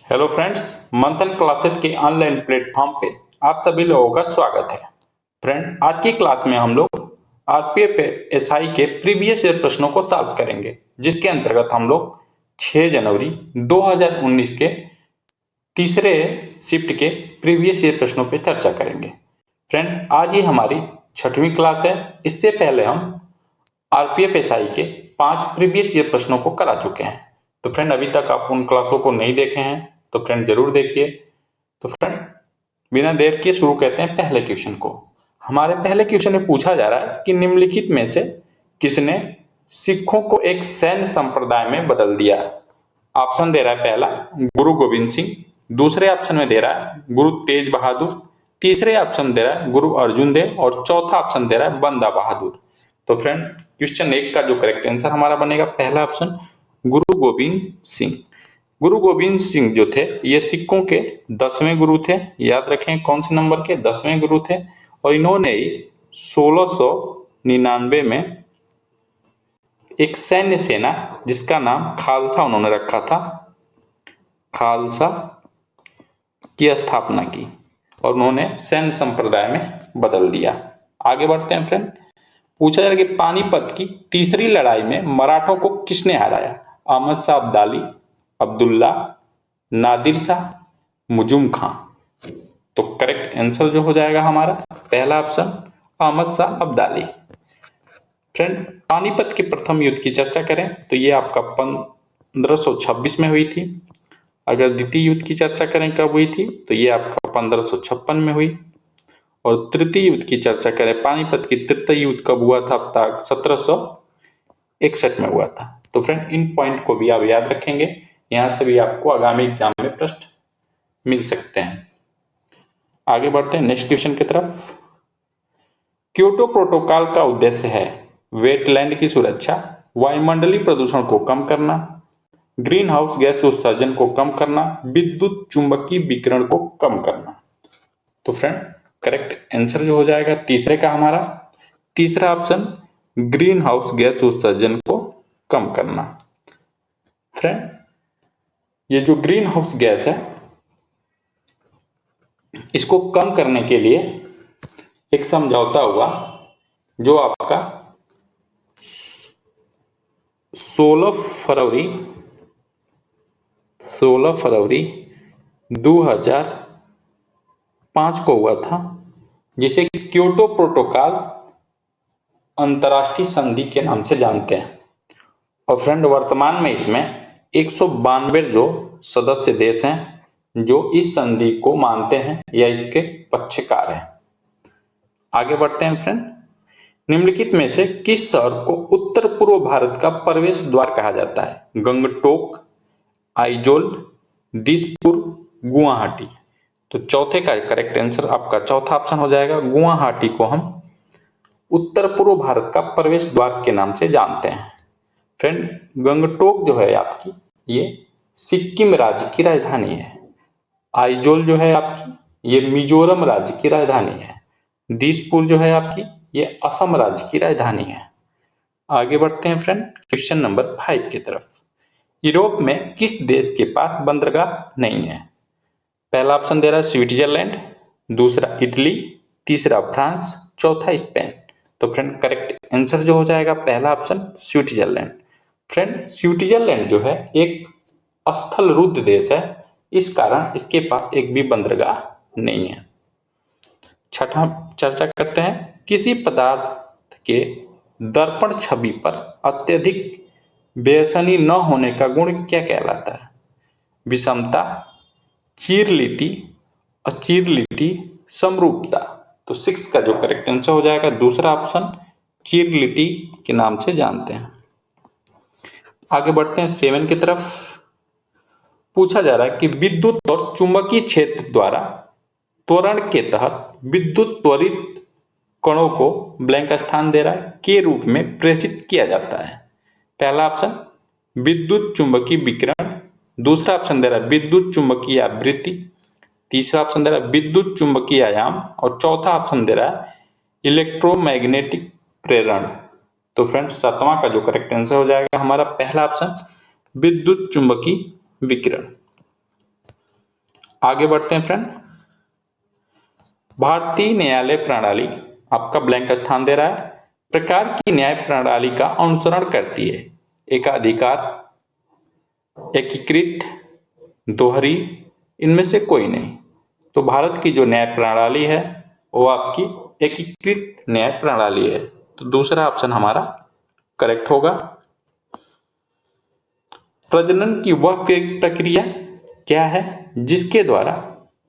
Hello friends, मंथन classes के online platform पे आप सभी लोगों का स्वागत है। फ्रेंड, आज की क्लास में हम लोग आरपीएफ एसआई के प्रीवियस ईयर प्रश्नों को सॉल्व करेंगे, जिसके अंतर्गत हम लोग 6 जनवरी 2019 के तीसरे शिफ्ट के प्रीवियस ईयर प्रश्नों पे चर्चा करेंगे। फ्रेंड, आज ही हमारी 6वीं क्लास है। इससे पहले हम आरपीएफ एसआई के 5 प्रीवियस ईयर प्रश्नों को करा चुके हैं। तो फ्रेंड, अभी तक आप उन क्लासों को नहीं देखे हैं तो फ्रेंड जरूर देखिए। तो फ्रेंड, बिना देर किए शुरू करते हैं पहले क्वेश्चन को। हमारे पहले क्वेश्चन में पूछा जा रहा है कि निम्नलिखित में से किसने सिखों को एक सैन्य संप्रदाय में बदल दिया। ऑप्शन दे रहा है पहला गुरु गोविंद सिंह, दूसरे ऑप्शन में दे रहा है गुरु तेज बहादुर, तीसरे ऑप्शन दे रहा है गुरु अर्जुन देव और चौथा ऑप्शन दे रहा है बंदा बहादुर। तो फ्रेंड, क्वेश्चन 1 का जो करेक्ट आंसर हमारा बनेगा पहला ऑप्शन गुरु गोविंद सिंह। गुरु गोविंद सिंह जो थे ये सिखों के 10वें गुरु थे। याद रखें कौन से नंबर के 10वें गुरु थे। और इन्होंने 1699 में एक सैन्य सेना जिसका नाम खालसा उन्होंने रखा था, खालसा की स्थापना की और उन्होंने सैन्य संप्रदाय में बदल दिया। आगे बढ़ते हैं फ्रेंड। पूछा जा रहा है कि पानीपत की तीसरी लड़ाई में मराठों को किसने हराया। अहमद शाह अब्दाली, अब्दुल्ला, नादिर शाह, मुजुम खां। तो करेक्ट आंसर जो हो जाएगा हमारा पहला ऑप्शन अहमद शाह अब्दाली। फ्रेंड, पानीपत के प्रथम युद्ध की चर्चा करें तो ये आपका 1526 में हुई थी। अगर द्वितीय युद्ध की चर्चा करें कब हुई थी तो ये आपका 1556 में हुई। और तृतीय युद्ध की चर्चा करें, पानीपत की तृतीय युद्ध कब हुआ था, 1761 में हुआ था। तो फ्रेंड, इन पॉइंट को भी आप याद रखेंगे, यहां से भी आपको आगामी एग्जाम में प्रश्न मिल सकते हैं। आगे बढ़ते हैं नेक्स्ट क्वेश्चन की तरफ। क्योटो प्रोटोकॉल का उद्देश्य है वेटलैंड की सुरक्षा, वायुमंडलीय प्रदूषण को कम करना, ग्रीन हाउस गैस उत्सर्जन को कम करना, विद्युत चुंबकीय विकिरण को कम करना। तो फ्रेंड, करेक्ट आंसर जो हो जाएगा तीसरे का हमारा तीसरा ऑप्शन ग्रीन हाउस गैस उत्सर्जन को कम करना। फ्रेंड, ये जो ग्रीन हाउस गैस है इसको कम करने के लिए एक समझौता हुआ जो आपका 16 फरवरी 2005 को हुआ था, जिसे क्योटो प्रोटोकॉल अंतर्राष्ट्रीय संधि के नाम से जानते हैं। और फ्रेंड, वर्तमान में इसमें 192 जो सदस्य देश हैं जो इस संधि को मानते हैं या इसके पक्षकार हैं। आगे बढ़ते हैं फ्रेंड। निम्नलिखित में से किस शहर को उत्तर पूर्व भारत का प्रवेश द्वार कहा जाता है। गंगटोक, आइजोल, दिसपुर, गुवाहाटी। तो चौथे का करेक्ट आंसर आपका चौथा ऑप्शन हो जाएगा। गुवाहाटी को हम उत्तर पूर्व भारत का प्रवेश द्वार के नाम से जानते हैं। फ्रेंड, गंगटोक जो है आपकी ये सिक्किम राज्य की राजधानी है। आइजोल जो है आपकी ये मिजोरम राज्य की राजधानी है। दिसपुर जो है आपकी ये असम राज्य की राजधानी है। आगे बढ़ते हैं फ्रेंड क्वेश्चन नंबर 5 की तरफ। यूरोप में किस देश के पास बंदरगाह नहीं है। पहला ऑप्शन दे रहा है स्विट्जरलैंड, दूसरा इटली, तीसरा फ्रांस, चौथा स्पेन। तो फ्रेंड, करेक्ट आंसर जो हो जाएगा पहला ऑप्शन स्विट्जरलैंड। फ्रेंड, स्विट्जरलैंड जो है एक स्थल रुद्ध देश है, इस कारण इसके पास एक भी बंदरगाह नहीं है। छठा चर्चा करते हैं, किसी पदार्थ के दर्पण छवि पर अत्यधिक बेसनी न होने का गुण क्या कहलाता है। विषमता, चीरलिटी, अचीरलिटी, समरूपता। तो 6 का जो करेक्ट आंसर हो जाएगा दूसरा ऑप्शन चीरलिटी के नाम से जानते हैं। आगे बढ़ते हैं 7 की तरफ। पूछा जा रहा है कि विद्युत और चुंबकीय क्षेत्र द्वारा त्वरण के तहत विद्युत त्वरित कणों को ब्लैंक स्थान दे रहा है के रूप में प्रेषित किया जाता है। पहला ऑप्शन विद्युत चुंबकीय विकिरण, दूसरा ऑप्शन दे रहा है विद्युत चुंबकीय आवृत्ति, तीसरा ऑप्शन दे रहा है विद्युत चुंबकीय आयाम और चौथा ऑप्शन दे रहा है इलेक्ट्रोमैग्नेटिक प्रेरण। तो फ्रेंड्स, 7वां का जो करेक्ट आंसर हो जाएगा हमारा पहला ऑप्शन विद्युत चुंबकीय विकिरण। आगे बढ़ते हैं फ्रेंड। भारतीय न्यायालय प्रणाली आपका ब्लैंक स्थान दे रहा है, प्रकार की न्याय प्रणाली का अनुसरण करती है। एकाधिकार, एकीकृत, दोहरी, इनमें से कोई नहीं। तो भारत की जो न्याय प्रणाली है वो आपकी एकीकृत न्याय प्रणाली है। तो दूसरा ऑप्शन हमारा करेक्ट होगा। प्रजनन की वह प्रक्रिया क्या है जिसके द्वारा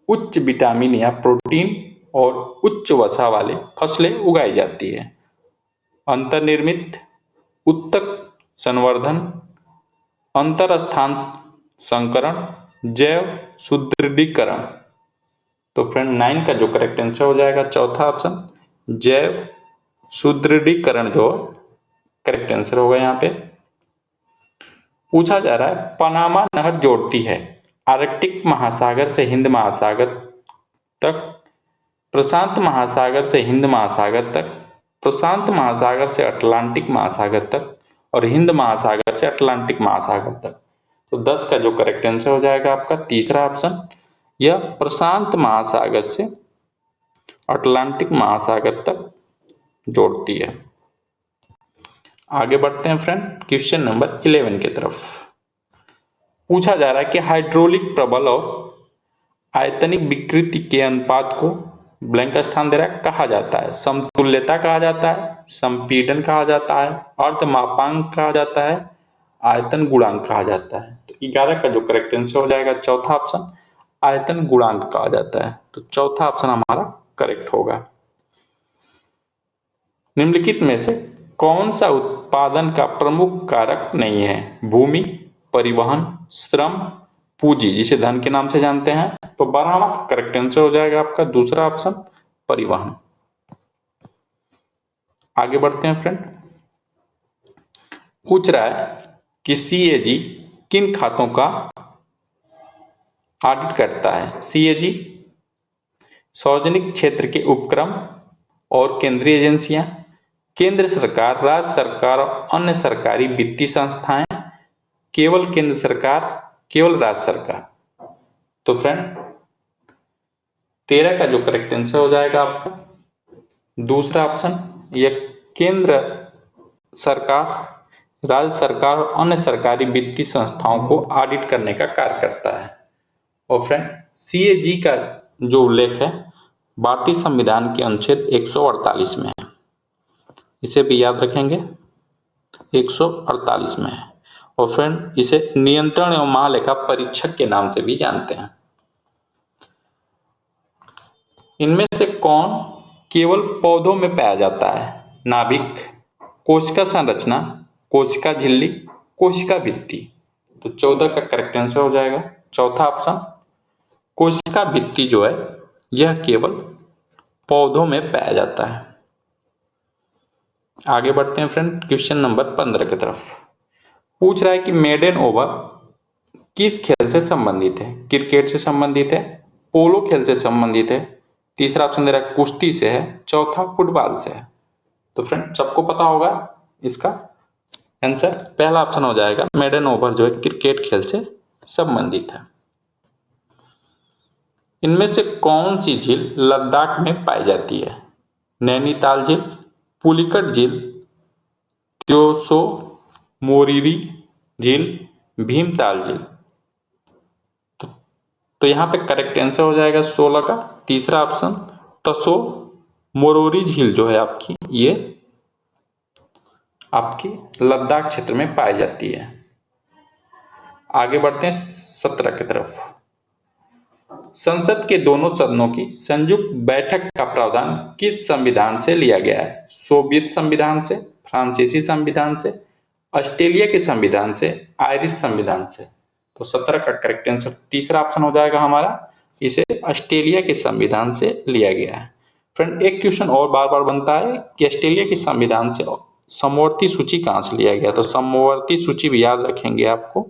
उच्च विटामिन या प्रोटीन और उच्च वसा वाले फसलें उगाई जाती है? अंतर्निर्मित, उत्तक संवर्धन, अंतरस्थान संकरण, जैव सुदृढ़ीकरण। तो फ्रेंड 9 का जो करेक्ट आंसर हो जाएगा चौथा ऑप्शन, जैव सुदृढ़ीकरण जो करेक्ट आंसर होगा। यहाँ पे पूछा जा रहा है, पनामा नहर जोड़ती है आर्कटिक महासागर से हिंद महासागर तक, प्रशांत महासागर से हिंद महासागर तक, प्रशांत महासागर से अटलांटिक महासागर तक और हिंद महासागर से अटलांटिक महासागर तक। तो 10 का जो करेक्ट आंसर हो जाएगा आपका तीसरा ऑप्शन, यह प्रशांत महासागर से अटलांटिक महासागर तक जोड़ती है। आगे बढ़ते हैं फ्रेंड क्वेश्चन नंबर 11 की तरफ। पूछा जा रहा है कि हाइड्रोलिक प्रबल और आयतनिक विकृति के अनुपात को ब्लैंक स्थान दे रहा है कहा जाता है? समतुल्यता कहा जाता है, संपीड़न कहा जाता है, अर्धमापांक कहा जाता है, आयतन गुणांक कहा जाता है। तो 11 का जो करेक्ट आंसर हो जाएगा चौथा ऑप्शन, आयतन गुणांक कहा जाता है। तो चौथा ऑप्शन हमारा करेक्ट होगा। निम्नलिखित में से कौन सा उत्पादन का प्रमुख कारक नहीं है? भूमि, परिवहन, श्रम, पूंजी जिसे धन के नाम से जानते हैं। तो 12वां का करेक्ट आंसर हो जाएगा आपका दूसरा ऑप्शन, परिवहन। आगे बढ़ते हैं फ्रेंड। पूछ रहा है कि सीएजी किन खातों का ऑडिट करता है? सीएजी सार्वजनिक क्षेत्र के उपक्रम और केंद्रीय एजेंसियां, केंद्र सरकार, राज्य सरकार और अन्य सरकारी वित्तीय संस्थाएं, केवल केंद्र सरकार, केवल राज्य सरकार। तो फ्रेंड 13 का जो करेक्ट आंसर हो जाएगा आपका दूसरा ऑप्शन, यह केंद्र सरकार, राज्य सरकार और अन्य सरकारी वित्तीय संस्थाओं को ऑडिट करने का कार्य करता है। और फ्रेंड सीएजी का जो उल्लेख है भारतीय संविधान के अनुच्छेद 148 में है, इसे भी याद रखेंगे 148 में है। और फ्रेंड इसे नियंत्रण एवं महालेखा परीक्षक के नाम से भी जानते हैं। इनमें से कौन केवल पौधों में पाया जाता है? नाभिक, कोशिका संरचना, कोशिका झिल्ली, कोशिका भित्ति। तो 14 का करेक्ट आंसर हो जाएगा चौथा ऑप्शन, कोशिका भित्ति जो है यह केवल पौधों में पाया जाता है। आगे बढ़ते हैं फ्रेंड क्वेश्चन नंबर 15 की तरफ। पूछ रहा है कि मेडन ओवर किस खेल से संबंधित है? क्रिकेट से संबंधित है, पोलो खेल से संबंधित है, तीसरा ऑप्शन दे रहा है कुश्ती से है, चौथा फुटबॉल से है। तो फ्रेंड सबको पता होगा इसका आंसर पहला ऑप्शन हो जाएगा, मेडन ओवर जो है क्रिकेट खेल से संबंधित है। इनमें से कौन सी झील लद्दाख में पाई जाती है? नैनीताल झील, पुलिकट झील, त्योसो मोरिरी झील, भीमताल झील। तो यहाँ पे करेक्ट आंसर हो जाएगा 16 का तीसरा ऑप्शन, तसो मोरोरी झील जो है आपकी ये आपकी लद्दाख क्षेत्र में पाई जाती है। आगे बढ़ते हैं 17 की तरफ। संसद के दोनों सदनों की संयुक्त बैठक का प्रावधान किस संविधान से लिया गया है? सोवियत संविधान से, फ्रांसीसी संविधान से, ऑस्ट्रेलिया के संविधान से, आयरिश संविधान से। तो 17 का करेक्ट आंसर तीसरा ऑप्शन हो जाएगा हमारा, इसे ऑस्ट्रेलिया के संविधान से लिया गया है। फ्रेंड एक क्वेश्चन और बार बार बनता है कि ऑस्ट्रेलिया के संविधान से समवर्ती सूची कहां से लिया गया? तो समवर्ती सूची भी याद रखेंगे आपको,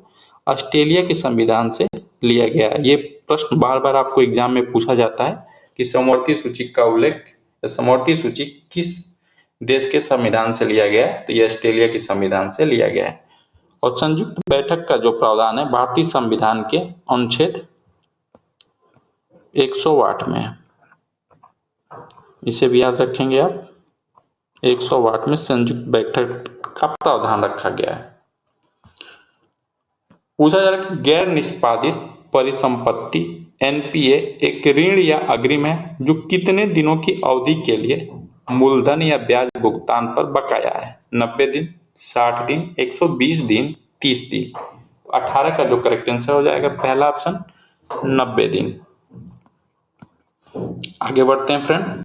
ऑस्ट्रेलिया के संविधान से लिया गया है। ये प्रश्न बार बार आपको एग्जाम में पूछा जाता है कि समवर्ती सूची का उल्लेख, समवर्ती सूची किस देश के संविधान से लिया गया है? तो ये ऑस्ट्रेलिया के संविधान से लिया गया है। और संयुक्त बैठक का जो प्रावधान है भारतीय संविधान के अनुच्छेद 100 वाट में, इसे भी याद रखेंगे आप, 100 वाट में संयुक्त बैठक का प्रावधान रखा गया है। पूछा जा रहा है कि गैर निष्पादित परिसंपत्ति एनपीए एक ऋण या अग्रिम है जो कितने दिनों की अवधि के लिए मूलधन या ब्याज भुगतान पर बकाया है। 90 दिन, 60 दिन, 120 दिन, 30 दिन। 18 का जो करेक्ट आंसर हो जाएगा पहला ऑप्शन 90 दिन। आगे बढ़ते हैं फ्रेंड।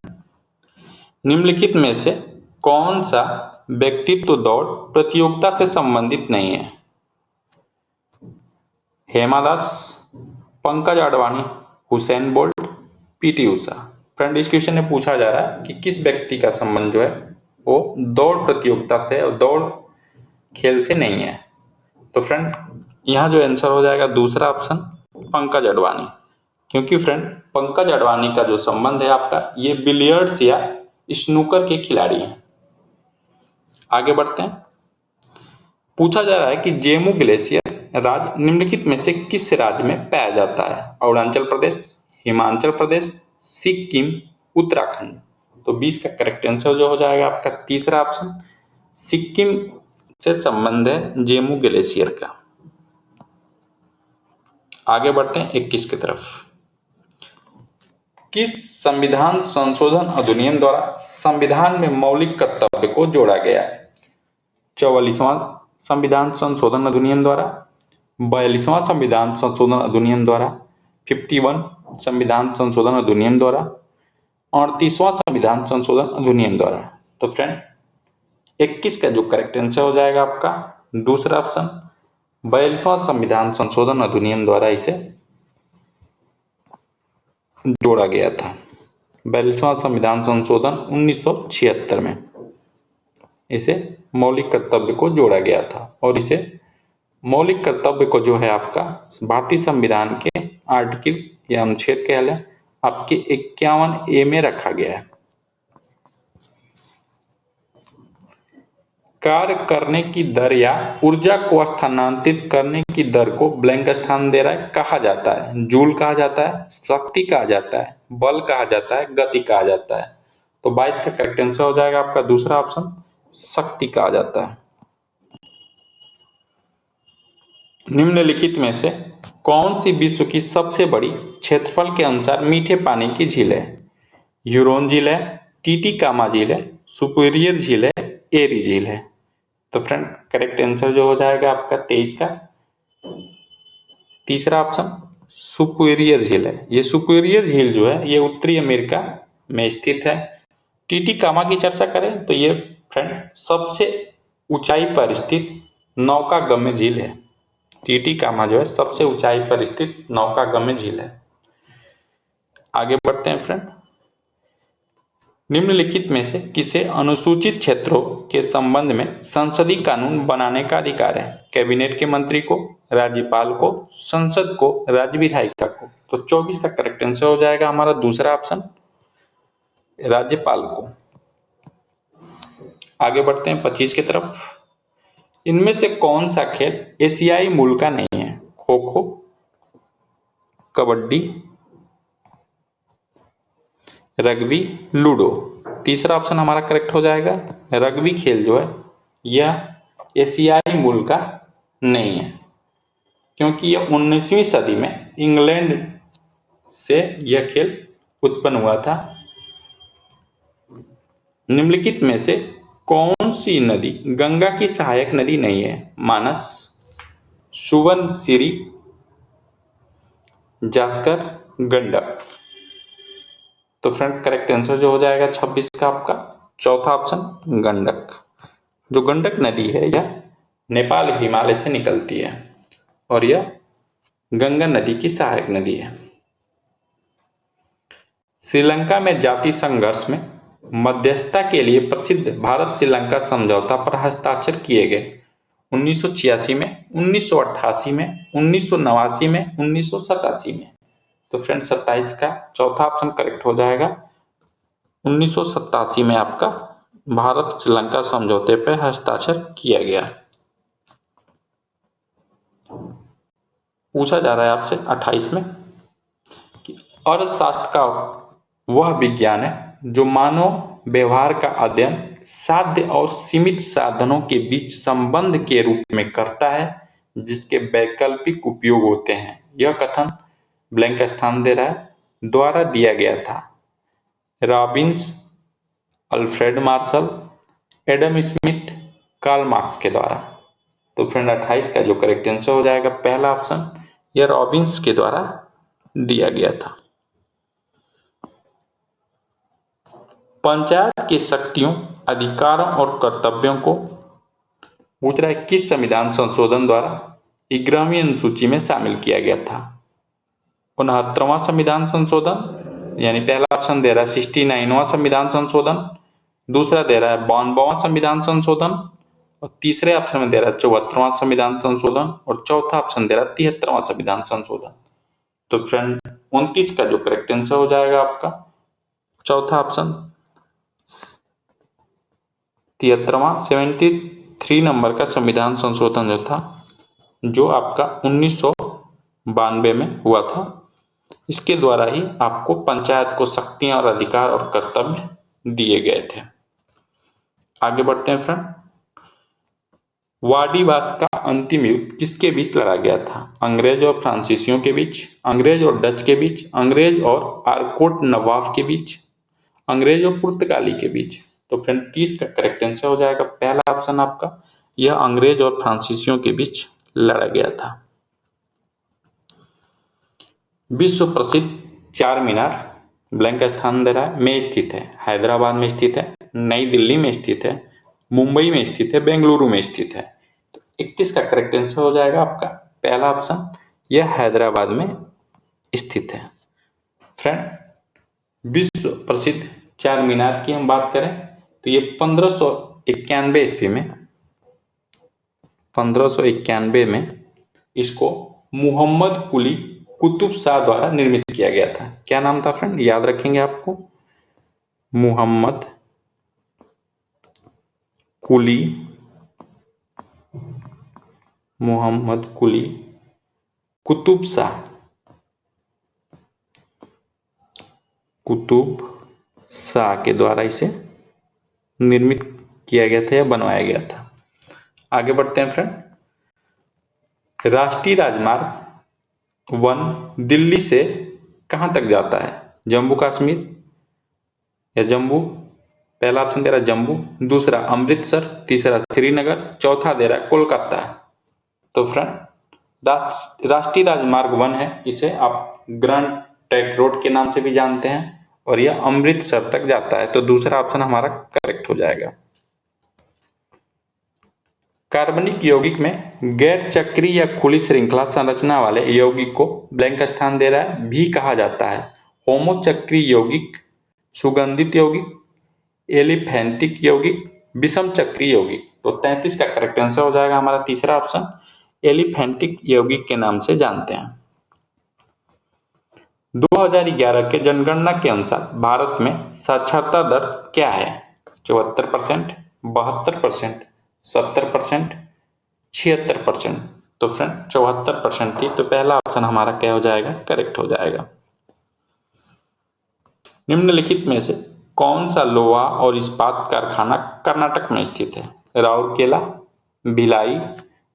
निम्नलिखित में से कौन सा व्यक्तित्व दौड़ प्रतियोगिता से संबंधित नहीं है। Hema Das, Pankaj Advani, Usain Bolt, PT Usha. Friend इस क्वेश्चन में पूछा जा रहा है कि किस व्यक्ति का संबंध जो है वो दौड़ प्रतियोगिता से और दौड़ खेल से नहीं है। तो फ्रेंड यहाँ जो आंसर हो जाएगा दूसरा ऑप्शन पंकज अडवाणी, क्योंकि फ्रेंड पंकज अडवाणी का जो संबंध है आपका ये बिलियर्ड्स या स्नूकर के खिलाड़ी हैं। आगे बढ़ते हैं। पूछा जा रहा है कि जेमू ग्लेशियर राज्य निम्नलिखित में से किस राज्य में पाया जाता है। अरुणाचल प्रदेश, हिमाचल प्रदेश, सिक्किम, उत्तराखंड। तो 20 का करेक्ट आंसर जो हो जाएगा आपका तीसरा ऑप्शन सिक्किम से संबंध है जेमू ग्लेशियर का। आगे बढ़ते हैं 21 की तरफ। किस संविधान संशोधन अधिनियम द्वारा संविधान में मौलिक कर्तव्य को जोड़ा गया है। 44वां संविधान संशोधन अधिनियम द्वारा, 42वां संविधान संशोधन अधिनियम द्वारा, 51 संविधान संशोधन अधिनियम द्वारा, 38वां संविधान संशोधन अधिनियम द्वारा। तो फ्रेंड 21 का जो करेक्ट आंसर हो जाएगा आपका दूसरा ऑप्शन 42वां संविधान संशोधन अधिनियम द्वारा इसे जोड़ा गया था। 42वां संविधान संशोधन 1976 में इसे मौलिक कर्तव्य को जोड़ा गया था और इसे मौलिक कर्तव्य को जो है आपका भारतीय संविधान के आर्टिकल या अनुच्छेद कह लें आपके 51A में रखा गया है। कार्य करने की दर या ऊर्जा को स्थानांतरित करने की दर को ब्लैंक स्थान दे रहा है, कहा जाता है जूल कहा जाता है, शक्ति कहा जाता है, बल कहा जाता है, गति कहा जाता है। तो 22 का करेक्ट आंसर हो जाएगा आपका दूसरा ऑप्शन शक्ति कहा जाता है। निम्नलिखित में से कौन सी विश्व की सबसे बड़ी क्षेत्रफल के अनुसार मीठे पानी की झील है। ह्यूरोन झील है, टीटीकामा झील है, सुपीरियर झील है, एरी झील है। तो फ्रेंड करेक्ट आंसर जो हो जाएगा आपका 23 का तीसरा ऑप्शन सुपीरियर झील है। ये सुपीरियर झील जो है ये उत्तरी अमेरिका में स्थित है। टीटीकामा की चर्चा करें तो ये फ्रेंड सबसे ऊंचाई पर स्थित नौकागम्य झील है। टीटीकामा जो है सबसे ऊंचाई पर स्थित नौकागम्य झील है। आगे बढ़ते हैं फ्रेंड। निम्नलिखित में से किसे अनुसूचित क्षेत्रों के संबंध में संसदीय कानून बनाने का अधिकार है। कैबिनेट के मंत्री को, राज्यपाल को, संसद को, राज्य विधायिका को। तो 24 का करेक्ट आंसर हो जाएगा हमारा दूसरा ऑप्शन राज्यपाल को। आगे बढ़ते हैं 25 की तरफ। इनमें से कौन सा खेल एशियाई मूल का नहीं है। Kho kho, kabaddi, rugby, ludo. तीसरा ऑप्शन हमारा करेक्ट हो जाएगा रग्बी खेल जो है यह एशियाई मूल का नहीं है, क्योंकि यह 19वीं सदी में इंग्लैंड से यह खेल उत्पन्न हुआ था। निम्नलिखित में से कौन सी नदी गंगा की सहायक नदी नहीं है। मानस, सुवर्णशिरी, जास्कर, गंडक। तो फ्रेंड करेक्ट आंसर जो हो जाएगा 26 का आपका चौथा ऑप्शन गंडक। जो गंडक नदी है यह नेपाल हिमालय से निकलती है और यह गंगा नदी की सहायक नदी है। श्रीलंका में जाति संघर्ष में मध्यस्थता के लिए प्रसिद्ध भारत श्रीलंका समझौता पर हस्ताक्षर किए गए 1986 में, 1988 में, 1989 में, 1987 में। तो फ्रेंड 27 का चौथा ऑप्शन करेक्ट हो जाएगा 1987 में आपका भारत श्रीलंका समझौते पर हस्ताक्षर किया गया। पूछा जा रहा है आपसे 28 में कि अर्थशास्त्र का वह विज्ञान है जो मानव व्यवहार का अध्ययन साध्य और सीमित साधनों के बीच संबंध के रूप में करता है जिसके वैकल्पिक उपयोग होते हैं। यह कथन ब्लैंक स्थान दे रहा है द्वारा दिया गया था Robbins, Alfred Marshall, Adam Smith, Karl Marx के द्वारा। तो फ्रेंड 28 का जो करेक्ट आंसर हो जाएगा पहला ऑप्शन, यह रॉबिन्स के द्वारा दिया गया था। पंचायत की शक्तियों, अधिकारों और कर्तव्यों को पूछ रहा है किस संविधान संशोधन द्वारा 11वीं अनुसूची में शामिल किया गया था। 69वां संविधान संशोधन, यानी पहला ऑप्शन दे रहा है 69वां संविधान संशोधन, दूसरा दे रहा है 92वां संविधान संशोधन, और तीसरे ऑप्शन में दे रहा है 74वां संविधान संशोधन, और चौथा ऑप्शन दे रहा है 73वां संविधान संशोधन। तो फ्रेंड 29 का जो करेक्ट आंसर हो जाएगा आपका चौथा ऑप्शन 73वां 73 नंबर का संविधान संशोधन जो था, जो आपका 1992 में हुआ था। इसके द्वारा ही आपको पंचायत को शक्तियां और अधिकार और कर्तव्य दिए गए थे। आगे बढ़ते हैं फ्रेंड। वाडीवास का अंतिम युद्ध किसके बीच लड़ा गया था? अंग्रेज और फ्रांसीसियों के बीच, अंग्रेज और डच के बीच, अंग्रेज और आरकोट नवाब के बीच, अंग्रेज और पुर्तगाली के बीच। तो फ्रेंड 30 का करेक्ट आंसर हो जाएगा पहला ऑप्शन आपका, यह अंग्रेज और फ्रांसीसियों के बीच लड़ा गया था। विश्व प्रसिद्ध चार मीनार ब्लैंक स्थान दे रहा है में स्थित है। हैदराबाद में स्थित है, नई दिल्ली में स्थित है, मुंबई में स्थित है, बेंगलुरु में स्थित है। तो 31 का करेक्ट आंसर हो जाएगा आपका पहला ऑप्शन, यह हैदराबाद में स्थित है। फ्रेंड विश्व प्रसिद्ध चार मीनार की हम बात करें तो ये 1591 ईस्वी में 1591 में इसको मोहम्मद कुली कुतुब शाह द्वारा निर्मित किया गया था। क्या नाम था फ्रेंड, याद रखेंगे आपको, मोहम्मद कुली कुतुब शाह के द्वारा इसे निर्मित किया गया था या बनवाया गया था। आगे बढ़ते हैं फ्रेंड। राष्ट्रीय राजमार्ग 1 दिल्ली से कहां तक जाता है? जम्मू कश्मीर या जम्मू, पहला ऑप्शन दे रहा है जम्मू, दूसरा अमृतसर, तीसरा श्रीनगर, चौथा दे रहा है कोलकाता। तो फ्रेंड राष्ट्रीय राजमार्ग 1 है, इसे आप ग्रैंड ट्रैंक रोड के नाम से भी जानते हैं, और यह अमृतसर तक जाता है। तो दूसरा ऑप्शन हमारा करेक्ट हो जाएगा। कार्बनिक यौगिक में गैर चक्रीय या खुली श्रृंखला संरचना वाले यौगिक को ब्लैंक स्थान दे रहा है भी कहा जाता है। होमोचक्रीय यौगिक, सुगंधित यौगिक, एलिफेंटिक यौगिक, विषम चक्रीय यौगिक। तो 33 का करेक्ट आंसर हो जाएगा हमारा तीसरा ऑप्शन, एलिफेंटिक यौगिक के नाम से जानते हैं। 2011 के जनगणना के अनुसार भारत में साक्षरता दर क्या है? 74%, 72%, 70%, 76%। तो फ्रेंड 74% थी, तो पहला ऑप्शन हमारा क्या हो जाएगा, करेक्ट हो जाएगा। निम्नलिखित में से कौन सा लोहा और इस्पात कारखाना कर्नाटक में स्थित है? राउरकेला, भिलाई,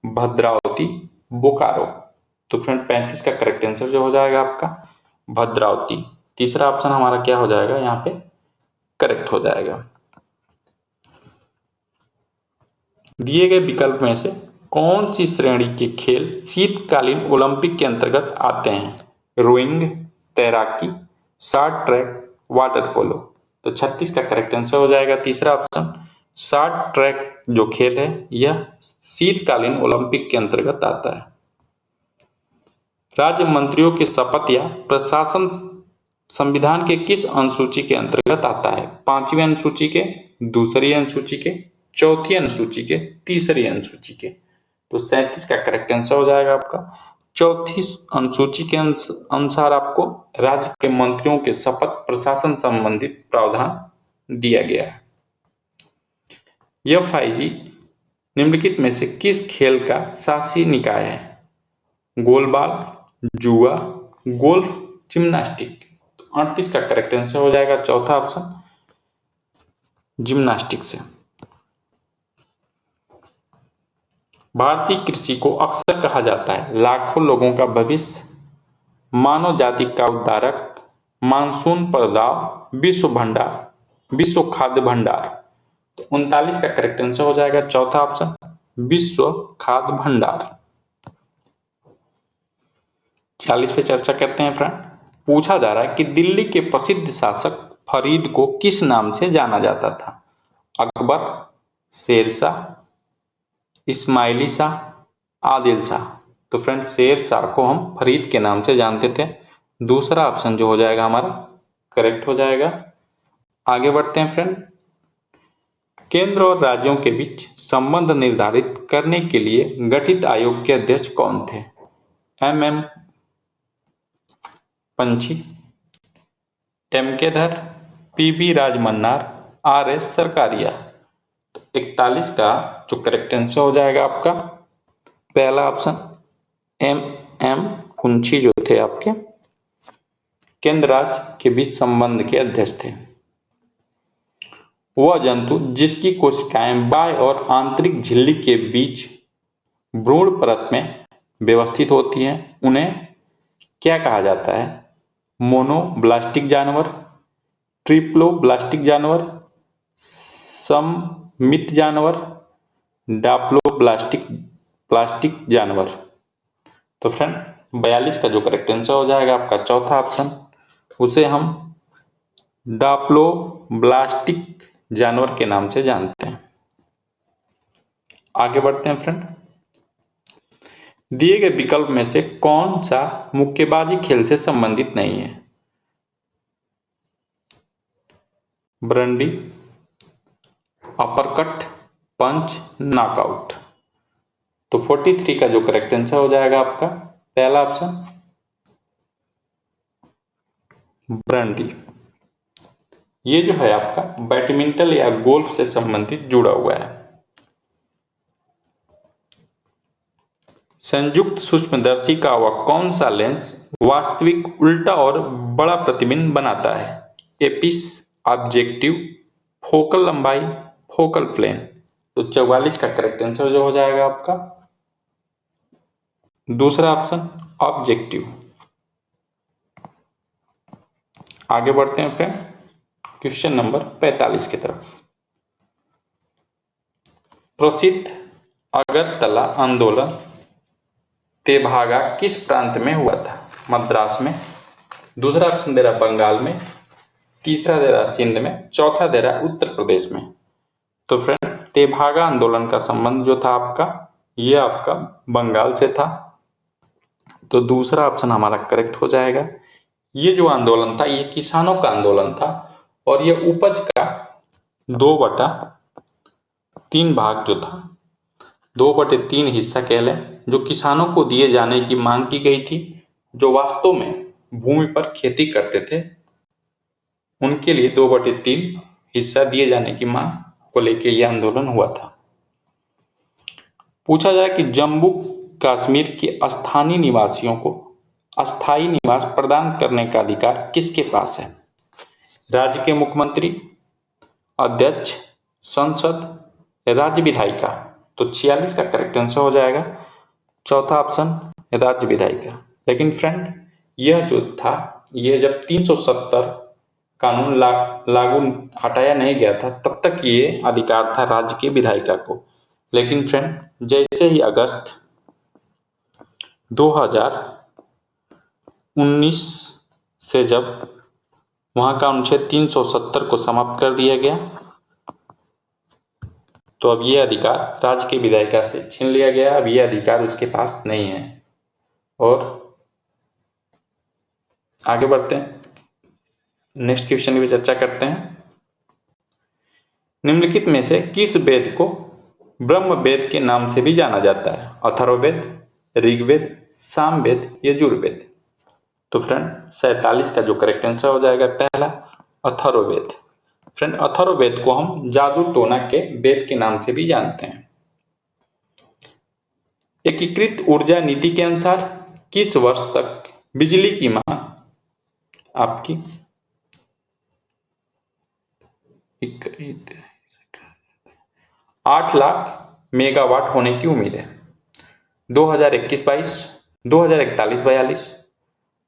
भद्रावती, बोकारो। तो फ्रेंड 35 का करेक्ट आंसर जो हो जाएगा आपका भद्रावती। तीसरा ऑप्शन हमारा क्या हो जाएगा यहाँ पे, करेक्ट हो जाएगा। दिए गए विकल्प में से कौन सी श्रेणी के खेल शीतकालीन ओलंपिक के अंतर्गत आते हैं? रोइंग, तैराकी, शॉर्ट ट्रैक, वाटर पोलो। तो 36 का करेक्ट आंसर हो जाएगा तीसरा ऑप्शन, शॉर्ट ट्रैक जो खेल है यह शीतकालीन ओलंपिक के अंतर्गत आता है। राज्य मंत्रियों की शपथ या प्रशासन संविधान के किस अनुसूची के अंतर्गत आता है? 5वीं अनुसूची के, दूसरी अनुसूची के, चौथी अनुसूची के, तीसरी अनुसूची के। तो 37 का करेक्ट आंसर हो जाएगा आपका चौथी अनुसूची के अनुसार आपको राज्य के मंत्रियों के शपथ प्रशासन संबंधित प्रावधान दिया गया है। FIG निम्नलिखित में से किस खेल का शासी निकाय है? गोलबाल, जुआ, गोल्फ, जिम्नास्टिक। 38 का करेक्ट आंसर हो जाएगा चौथा ऑप्शन जिम्नास्टिक से। भारतीय कृषि को अक्सर कहा जाता है लाखों लोगों का भविष्य, मानव जाति का उद्धारक, मानसून प्रदाव, विश्व खाद्य भंडार। तो 39 का करेक्ट आंसर हो जाएगा चौथा ऑप्शन विश्व खाद्य भंडार। 40 पे चर्चा करते हैं फ्रेंड। पूछा जा रहा है कि दिल्ली के प्रसिद्ध शासक फरीद को किस नाम से जाना जाता था? अकबर, शेरशाह, इस्माइली शाह, आदिल शाह। तो फ्रेंड शेरशाह को हम फरीद के नाम से जानते थे। दूसरा ऑप्शन जो हो जाएगा हमारा करेक्ट हो जाएगा। आगे बढ़ते हैं फ्रेंड। केंद्र और राज्यों के बीच संबंध निर्धारित करने के लिए गठित आयोग के अध्यक्ष कौन थे? MM पंछी, MK धर, PB राजमन्नार, RS सरकारिया। तो 41 का जो करेक्ट आंसर हो जाएगा आपका पहला ऑप्शन MM पुंछी जो थे आपके केंद्र राज्य के बीच संबंध के अध्यक्ष थे। वह जंतु जिसकी कोशिकाएं बाह्य और आंतरिक झिल्ली के बीच भ्रूण परत में व्यवस्थित होती हैं उन्हें क्या कहा जाता है? मोनोब्लास्टिक जानवर, ट्रिप्लोब्लास्टिक जानवर, सममित जानवर, प्लास्टिक जानवर। तो फ्रेंड 42 का जो करेक्ट आंसर हो जाएगा आपका चौथा ऑप्शन उसे हम डाप्लोब्लास्टिक जानवर के नाम से जानते हैं। आगे बढ़ते हैं फ्रेंड। दिए गए विकल्प में से कौन सा मुक्केबाजी खेल से संबंधित नहीं है? ब्रंडी, अपरकट, पंच, नॉकआउट। तो 43 का जो करेक्ट आंसर हो जाएगा आपका पहला ऑप्शन ब्रंडी। ये जो है आपका बैडमिंटन या गोल्फ से संबंधित जुड़ा हुआ है। संयुक्त सूक्ष्मदर्शी का वह कौन सा लेंस वास्तविक उल्टा और बड़ा प्रतिबिंब बनाता है? एपिस, ऑब्जेक्टिव, फोकल लंबाई, फोकल प्लेन। तो 44 का करेक्ट आंसर जो हो जाएगा आपका दूसरा ऑप्शन ऑब्जेक्टिव। आगे बढ़ते हैं फ्रेंड क्वेश्चन नंबर 45 की तरफ। प्रसिद्ध अगरतला आंदोलन तेभागा किस प्रांत में हुआ था? मद्रास में। दूसरा ऑप्शन दे रहा बंगाल में, तीसरा दे रहा सिंध में, चौथा दे रहा उत्तर प्रदेश में। तो फ्रेंड तेभागा आंदोलन का संबंध जो था आपका ये आपका बंगाल से था। तो दूसरा ऑप्शन हमारा करेक्ट हो जाएगा। ये जो आंदोलन था ये किसानों का आंदोलन था और ये उपज का 2/3 भाग जो था 2/3 हिस्सा कह लें जो किसानों को दिए जाने की मांग की गई थी, जो वास्तव में भूमि पर खेती करते थे उनके लिए 2/3 हिस्सा दिए जाने की मांग को लेकर यह आंदोलन हुआ था। पूछा जाए कि जम्मू कश्मीर के स्थानीय निवासियों को अस्थायी निवास प्रदान करने का अधिकार किसके पास है? राज्य के मुख्यमंत्री, अध्यक्ष, संसद, राज्य विधायिका। तो 46 का करेक्ट आंसर हो जाएगा चौथा ऑप्शन राज्य विधायिका। लेकिन फ्रेंड यह जो था यह जब 370 कानून लागू हटाया नहीं गया था तब तक ये अधिकार था राज्य की विधायिका को। लेकिन फ्रेंड जैसे ही अगस्त 2019 से जब वहां का अनुच्छेद 370 को समाप्त कर दिया गया तो अब यह अधिकार राज्य की विधायिका से छीन लिया गया। अब यह अधिकार उसके पास नहीं है। और आगे बढ़ते हैं नेक्स्ट क्वेश्चन की चर्चा करते हैं। निम्नलिखित में से किस वेद को ब्रह्म वेद के नाम से भी जाना जाता है? अथर्ववेद, ऋग्वेद, सामवेद, यजुर्वेद। तो फ्रेंड 47 का जो करेक्ट आंसर हो जाएगा पहला अथर्ववेद। फ्रेंड अथर्ववेद को हम जादू टोना के वेद के नाम से भी जानते हैं। एकीकृत ऊर्जा नीति के अनुसार किस वर्ष तक बिजली की मांग आपकी 8 लाख मेगावाट होने की उम्मीद है। 2021-22, 2041-42,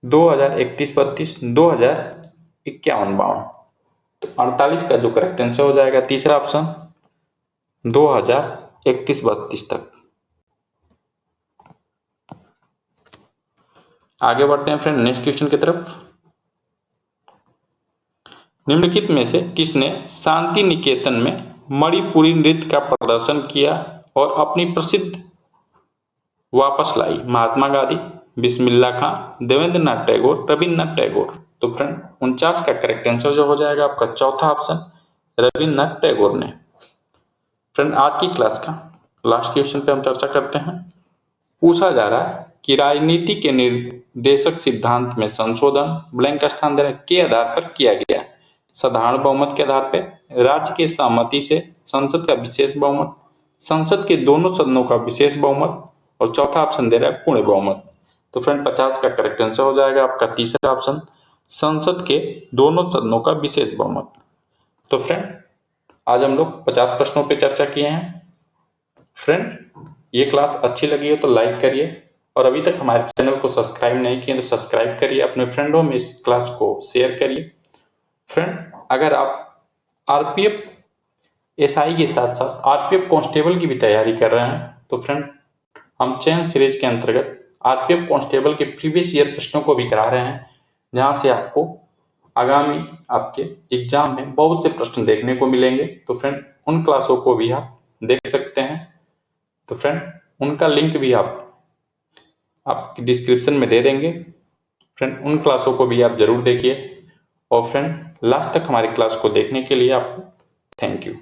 2031-32, 2051-52। तो 48 का जो करेक्ट आंसर हो जाएगा तीसरा ऑप्शन 2031-32 तक। आगे बढ़ते हैं फ्रेंड नेक्स्ट क्वेश्चन की तरफ। निम्नलिखित में से किसने शांति निकेतन में मणिपुरी नृत्य का प्रदर्शन किया और अपनी प्रसिद्ध वापस लाई? महात्मा गांधी, बिस्मिल्लाह खां, देवेंद्र नाथ टैगोर, रविन्द्रनाथ टैगोर। तो फ्रेंड 49 का करेक्ट आंसर जो हो जाएगा आपका चौथा ऑप्शन रविन्द्रनाथ टैगोर ने। फ्रेंड आज की क्लास का लास्ट क्वेश्चन पे हम चर्चा करते हैं। पूछा जा रहा है कि राजनीति के निर्देशक सिद्धांत में संशोधन ब्लैंक स्थान देने के आधार पर किया गया। साधारण बहुमत के आधार पर, राज्य के सहमति से, संसद का विशेष बहुमत, संसद के दोनों सदनों का विशेष बहुमत, और चौथा ऑप्शन दे रहा है पूर्ण बहुमत। तो फ्रेंड 50 का करेक्ट आंसर हो जाएगा आपका तीसरा ऑप्शन संसद के दोनों सदनों का विशेष बहुमत। तो फ्रेंड आज हम लोग 50 प्रश्नों पे चर्चा किए हैं। फ्रेंड ये क्लास अच्छी लगी हो तो लाइक करिए, और अभी तक हमारे चैनल को सब्सक्राइब नहीं किए तो सब्सक्राइब करिए, अपने फ्रेंडों में इस क्लास को शेयर करिए। फ्रेंड अगर आप आरपीएफ एसआई के साथ साथ आरपीएफ कांस्टेबल की भी तैयारी कर रहे हैं तो फ्रेंड हम चयन सीरीज के अंतर्गत आरपीएफ कांस्टेबल के प्रीवियस ईयर प्रश्नों को भी करा रहे हैं, जहां से आपको आगामी आपके एग्जाम में बहुत से प्रश्न देखने को मिलेंगे। तो फ्रेंड उन क्लासों को भी आप देख सकते हैं। तो फ्रेंड उनका लिंक भी आपकी डिस्क्रिप्शन में दे देंगे। फ्रेंड उन क्लासों को भी आप जरूर देखिए, और फ्रेंड लास्ट तक हमारी क्लास को देखने के लिए आपको थैंक यू।